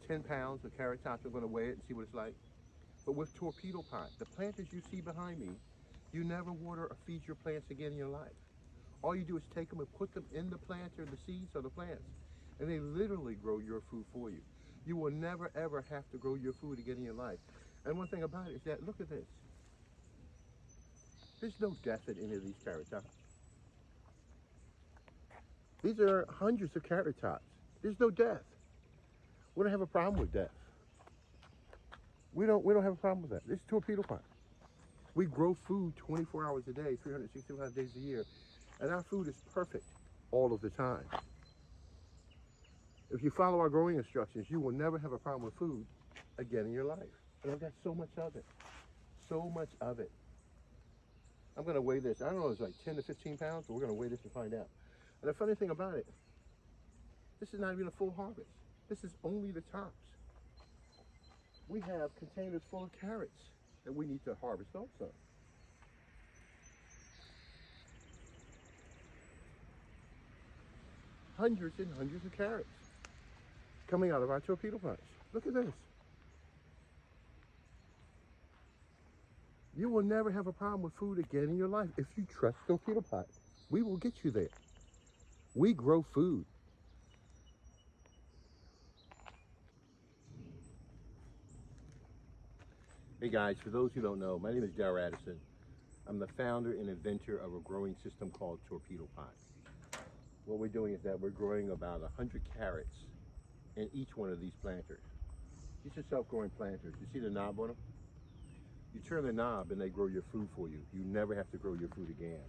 10 pounds of carrot tops. I'm going to weigh it and see what it's like. But with torpedo pot, the planters you see behind me, you never water or feed your plants again in your life. All you do is take them and put them in the planter, the seeds or the plants, and they literally grow your food for you. You will never ever have to grow your food again in your life. And one thing about it is that, look at this. There's no death in any of these carrot tops. These are hundreds of carrot tops. There's no death. We don't have a problem with death. We don't have a problem with that. This is torpedo pot. We grow food 24 hours a day, 365 days a year, and our food is perfect all of the time. If you follow our growing instructions, you will never have a problem with food again in your life. And I've got so much of it. So much of it. I'm going to weigh this. I don't know, it's like 10 to 15 pounds, but we're going to weigh this and find out. And the funny thing about it, this is not even a full harvest. This is only the tops. We have containers full of carrots that we need to harvest also. Hundreds and hundreds of carrots coming out of our torpedo pots. Look at this. You will never have a problem with food again in your life if you trust Torpedo Pot. We will get you there. We grow food. Hey guys, for those who don't know, my name is Darrell Addison. I'm the founder and inventor of a growing system called Torpedo Pot. What we're doing is that we're growing about 100 carrots in each one of these planters. These are self-growing planters. You see the knob on them? You turn the knob and they grow your food for you. You never have to grow your food again.